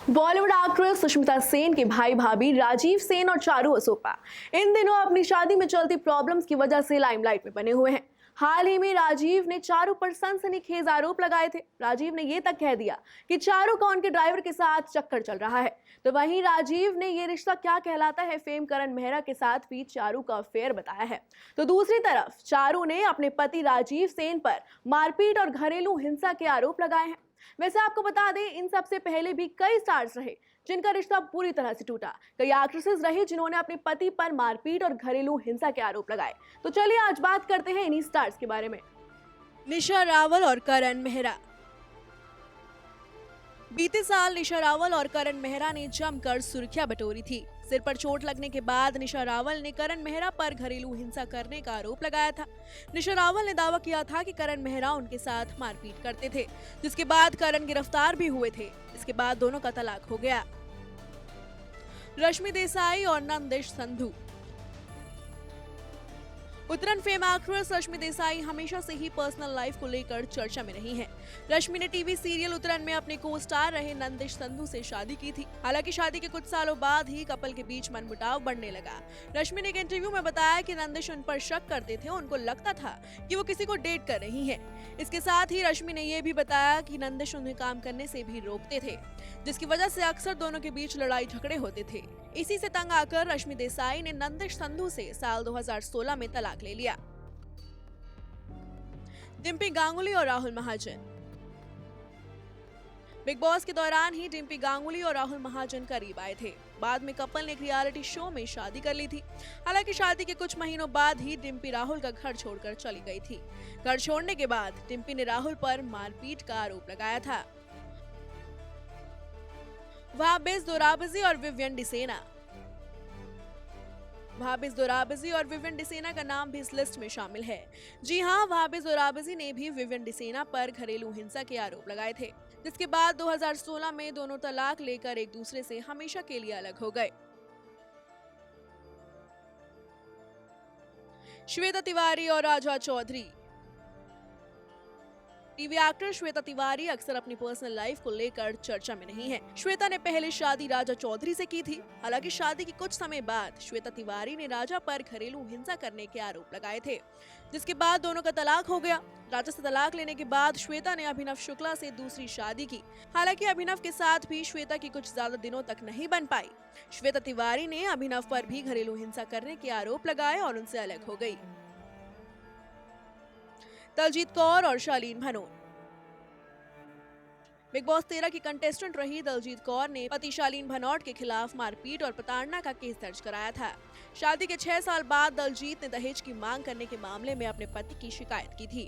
Bollywood actress Sushmita Sen के भाई भाभी राजीव सेन और चारू असोपा इन दिनों अपनी शादी में चलती प्रॉब्लम्स की वजह से लाइमलाइट में बने हुए हैं। हाल ही में राजीव ने चारू पर सनसनीखेज आरोप लगाए थे। राजीव ने ये तक कह दिया कि चारू का उनके ड्राइवर के साथ चक्कर चल रहा है। तो वहीं राजीव ने ये रिश्ता क्या कहलाता है फेम करण मेहरा के साथ भी चारू का अफेयर बताया है। तो दूसरी तरफ चारू ने अपने पति राजीव सेन पर मारपीट और घरेलू हिंसा के आरोप लगाए हैं। वैसे आपको बता दें, इन सबसे पहले भी कई स्टार्स रहे जिनका रिश्ता पूरी तरह से टूटा। कई एक्ट्रेसेस रही जिन्होंने अपने पति पर मारपीट और घरेलू हिंसा के आरोप लगाए। तो चलिए आज बात करते हैं इन्हीं स्टार्स के बारे में। निशा रावल और करण मेहरा। बीते साल निशा रावल और करण मेहरा ने जमकर सुर्खियां बटोरी थी। सिर पर चोट लगने के बाद निशा रावल ने करण मेहरा पर घरेलू हिंसा करने का आरोप लगाया था। निशा रावल ने दावा किया था कि करण मेहरा उनके साथ मारपीट करते थे, जिसके बाद करण गिरफ्तार भी हुए थे। इसके बाद दोनों का तलाक हो गया। रश्मि देसाई और नंदिश संधू। उत्तराखंड फेम एक्ट्रेस रश्मि देसाई हमेशा से ही पर्सनल लाइफ को लेकर चर्चा में रही हैं। रश्मि ने टीवी सीरियल उत्तराखंड में अपने को स्टार रहे नंदिश संधू से शादी की थी। हालांकि शादी के कुछ सालों बाद ही कपल के बीच मनमुटाव बढ़ने लगा। रश्मि ने एक इंटरव्यू में बताया कि नंदिश उन पर शक करते थे, उनको लगता था कि वो किसी को डेट कर रही है। इसके साथ ही रश्मि ने यह भी बताया कि नंदिश उन्हें काम करने से भी रोकते थे, जिसकी वजह से अक्सर दोनों के बीच लड़ाई झगड़े होते थे। इसी से तंग आकर रश्मि देसाई ने नंदिश संधू से साल 2016 में तलाक ले लिया। डिम्पी गांगुली और राहुल महाजन। बिग बॉस के दौरान ही डिम्पी गांगुली और राहुल महाजन करीब आए थे। बाद में कपल ने एक रियलिटी शो में शादी कर ली थी। हालांकि शादी के कुछ महीनों बाद ही डिम्पी राहुल का घर छोड़कर चली गई थी। घर छोड़ने के बाद डिम्पी ने राहुल पर मारपीट का आरोप लगाया था। वहाबिज दोराबजी और विवियन डिसेना। वहाबिज दोराबजी और विवियन डिसेना का नाम भी इस लिस्ट में शामिल है। जी हां, वहाबिज दोराबजी ने भी विवियन डिसेना पर घरेलू हिंसा के आरोप लगाए थे, जिसके बाद 2016 में दोनों तलाक लेकर एक दूसरे से हमेशा के लिए अलग हो गए। श्वेता तिवारी और राजा चौधरी। टीवी एक्टर श्वेता तिवारी अक्सर अपनी पर्सनल लाइफ को लेकर चर्चा में नहीं है। श्वेता ने पहले शादी राजा चौधरी से की थी। हालांकि शादी के कुछ समय बाद श्वेता तिवारी ने राजा पर घरेलू हिंसा करने के आरोप लगाए थे, जिसके बाद दोनों का तलाक हो गया। राजा से तलाक लेने के बाद श्वेता ने अभिनव शुक्ला से दूसरी शादी की। हालांकि अभिनव के साथ भी श्वेता की कुछ ज्यादा दिनों तक नहीं बन पाई। श्वेता तिवारी ने अभिनव पर भी घरेलू हिंसा करने के आरोप लगाए और उनसे अलग हो गई। दलजीत कौर और शालीन भनोट। बिग बॉस 13 की कंटेस्टेंट रही दलजीत कौर ने पति शालीन भनोट के खिलाफ मारपीट और प्रताड़ना का केस दर्ज कराया था। शादी के 6 साल बाद दलजीत ने दहेज की मांग करने के मामले में अपने पति की शिकायत की थी।